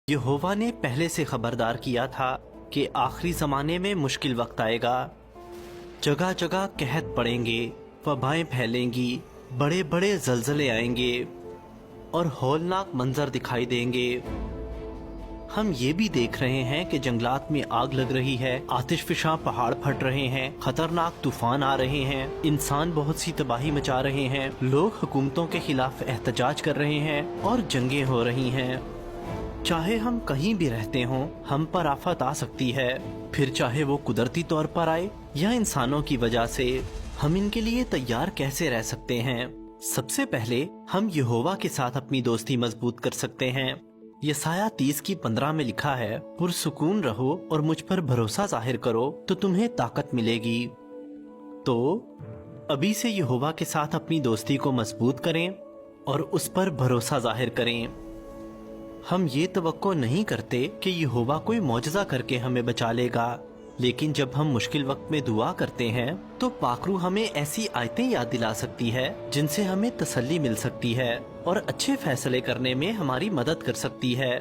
یہووا نے پہلے سے خبردار کیا تھا کہ آخری زمانے میں مشکل وقت آئے گا۔ جگہ جگہ قحط پڑیں گے، وبائیں پھیلیں گی، بڑے بڑے زلزلے آئیں گے اور ہولناک منظر دکھائی دیں گے۔ ہم یہ بھی دیکھ رہے ہیں کہ جنگلات میں آگ لگ رہی ہے، آتش فشاں پہاڑ پھٹ رہے ہیں، خطرناک طوفان آ رہے ہیں، انسان بہت سی تباہی مچا رہے ہیں، لوگ حکومتوں کے خلاف احتجاج کر رہے ہیں اور جنگیں ہو رہی ہیں۔ چاہے ہم کہیں بھی رہتے ہوں، ہم پر آفت آ سکتی ہے، پھر چاہے وہ قدرتی طور پر آئے یا انسانوں کی وجہ سے۔ ہم ان کے لیے تیار کیسے رہ سکتے ہیں؟ سب سے پہلے ہم یہووا کے ساتھ اپنی دوستی مضبوط کر سکتے ہیں۔ یسایہ 30:15 میں لکھا ہے، پرسکون رہو اور مجھ پر بھروسہ ظاہر کرو تو تمہیں طاقت ملے گی۔ تو ابھی سے یہووا کے ساتھ اپنی دوستی کو مضبوط کریں اور اس پر بھروسہ ظاہر کریں۔ ہم یہ توقع نہیں کرتے کہ یہووا کوئی معجزہ کر کے ہمیں بچا لے گا، لیکن جب ہم مشکل وقت میں دعا کرتے ہیں تو پاک روح ہمیں ایسی آیتیں یاد دلا سکتی ہے جن سے ہمیں تسلی مل سکتی ہے اور اچھے فیصلے کرنے میں ہماری مدد کر سکتی ہے۔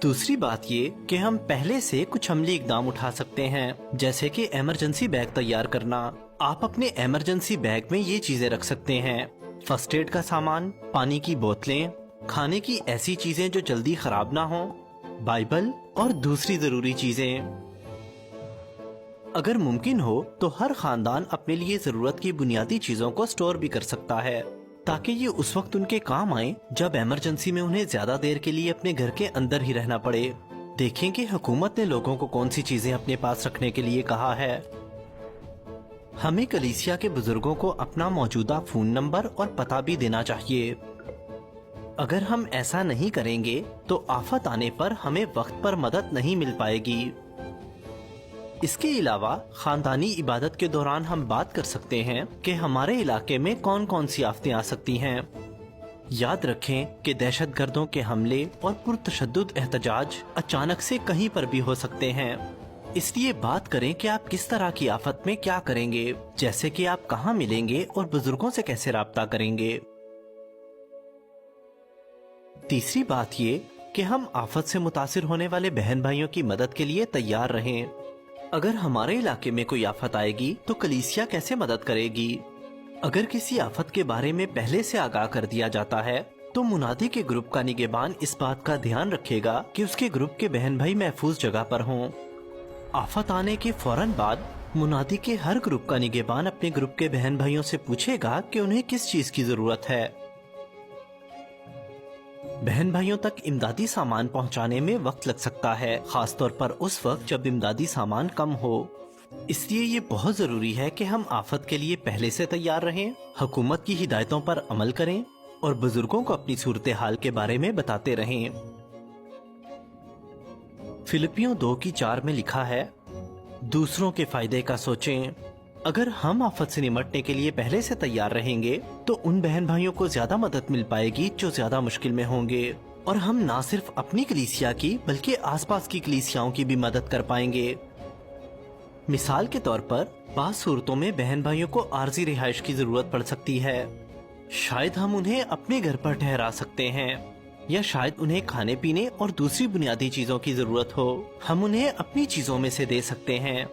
دوسری بات یہ کہ ہم پہلے سے کچھ عملی اقدام اٹھا سکتے ہیں، جیسے کہ ایمرجنسی بیگ تیار کرنا۔ آپ اپنے ایمرجنسی بیگ میں یہ چیزیں رکھ سکتے ہیں: فرسٹ ایڈ کا سامان، پانی کی بوتلیں، کھانے کی ایسی چیزیں جو جلدی خراب نہ ہوں، بائبل اور دوسری ضروری چیزیں۔ اگر ممکن ہو تو ہر خاندان اپنے لیے ضرورت کی بنیادی چیزوں کو سٹور بھی کر سکتا ہے، تاکہ یہ اس وقت ان کے کام آئیں جب ایمرجنسی میں انہیں زیادہ دیر کے لیے اپنے گھر کے اندر ہی رہنا پڑے۔ دیکھیں کہ حکومت نے لوگوں کو کون سی چیزیں اپنے پاس رکھنے کے لیے کہا ہے۔ ہمیں کلیسیا کے بزرگوں کو اپنا موجودہ فون نمبر اور پتہ بھی دینا چاہیے۔ اگر ہم ایسا نہیں کریں گے تو آفت آنے پر ہمیں وقت پر مدد نہیں مل پائے گی۔ اس کے علاوہ خاندانی عبادت کے دوران ہم بات کر سکتے ہیں کہ ہمارے علاقے میں کون کون سی آفتیں آ سکتی ہیں۔ یاد رکھیں کہ دہشت گردوں کے حملے اور پرتشدد احتجاج اچانک سے کہیں پر بھی ہو سکتے ہیں، اس لیے بات کریں کہ آپ کس طرح کی آفت میں کیا کریں گے، جیسے کہ آپ کہاں ملیں گے اور بزرگوں سے کیسے رابطہ کریں گے۔ تیسری بات یہ کہ ہم آفت سے متاثر ہونے والے بہن بھائیوں کی مدد کے لیے تیار رہیں۔ اگر ہمارے علاقے میں کوئی آفت آئے گی تو کلیسیا کیسے مدد کرے گی؟ اگر کسی آفت کے بارے میں پہلے سے آگاہ کر دیا جاتا ہے تو منادی کے گروپ کا نگہبان اس بات کا دھیان رکھے گا کہ اس کے گروپ کے بہن بھائی محفوظ جگہ پر ہوں۔ آفت آنے کے فوراً بعد منادی کے ہر گروپ کا نگہبان اپنے گروپ کے بہن بھائیوں سے پوچھے گا کہ انہیں کس چیز کی ضرورت ہے۔ بہن بھائیوں تک امدادی سامان پہنچانے میں وقت لگ سکتا ہے، خاص طور پر اس وقت جب امدادی سامان کم ہو۔ اس لیے یہ بہت ضروری ہے کہ ہم آفت کے لیے پہلے سے تیار رہیں، حکومت کی ہدایتوں پر عمل کریں اور بزرگوں کو اپنی صورتحال کے بارے میں بتاتے رہیں۔ فلپیوں 2:4 میں لکھا ہے، دوسروں کے فائدے کا سوچیں۔ اگر ہم آفت سے نمٹنے کے لیے پہلے سے تیار رہیں گے تو ان بہن بھائیوں کو زیادہ مدد مل پائے گی جو زیادہ مشکل میں ہوں گے، اور ہم نہ صرف اپنی کلیسیا کی بلکہ آس پاس کی کلیسیاؤں کی بھی مدد کر پائیں گے۔ مثال کے طور پر بعض صورتوں میں بہن بھائیوں کو عارضی رہائش کی ضرورت پڑ سکتی ہے۔ شاید ہم انہیں اپنے گھر پر ٹھہرا سکتے ہیں، یا شاید انہیں کھانے پینے اور دوسری بنیادی چیزوں کی ضرورت ہو، ہم انہیں اپنی چیزوں میں سے دے سکتے ہیں۔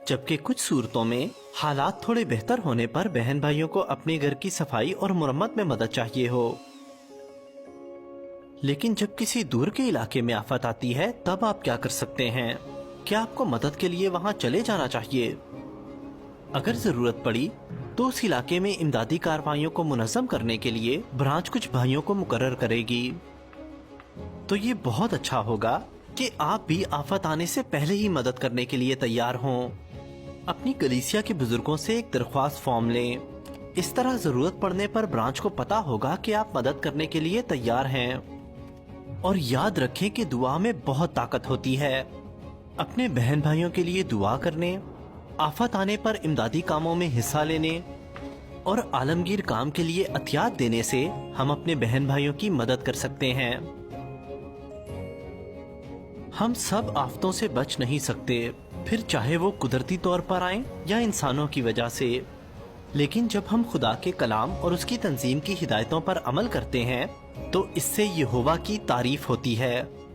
جبکہ کچھ صورتوں میں حالات تھوڑے بہتر ہونے پر بہن بھائیوں کو اپنے گھر کی صفائی اور مرمت میں مدد چاہیے ہو۔ لیکن جب کسی دور کے علاقے میں آفت آتی ہے تب آپ کیا کر سکتے ہیں؟ کیا آپ کو مدد کے لیے وہاں چلے جانا چاہیے؟ اگر ضرورت پڑی تو اس علاقے میں امدادی کارروائیوں کو منظم کرنے کے لیے برانچ کچھ بھائیوں کو مقرر کرے گی۔ تو یہ بہت اچھا ہوگا کہ آپ بھی آفت آنے سے پہلے ہی مدد کرنے کے لیے تیار ہوں۔ اپنی کلیسیا کے بزرگوں سے ایک درخواست فارم لیں، اس طرح ضرورت پڑنے پر برانچ کو پتا ہوگا کہ آپ مدد کرنے کے لیے تیار ہیں۔ اور یاد رکھیں کہ دعا میں بہت طاقت ہوتی ہے۔ اپنے بہن بھائیوں کے لیے دعا کرنے، آفت آنے پر امدادی کاموں میں حصہ لینے اور عالمگیر کام کے لیے عطیات دینے سے ہم اپنے بہن بھائیوں کی مدد کر سکتے ہیں۔ ہم سب آفتوں سے بچ نہیں سکتے، پھر چاہے وہ قدرتی طور پر آئیں یا انسانوں کی وجہ سے، لیکن جب ہم خدا کے کلام اور اس کی تنظیم کی ہدایتوں پر عمل کرتے ہیں تو اس سے یہووا کی تعریف ہوتی ہے۔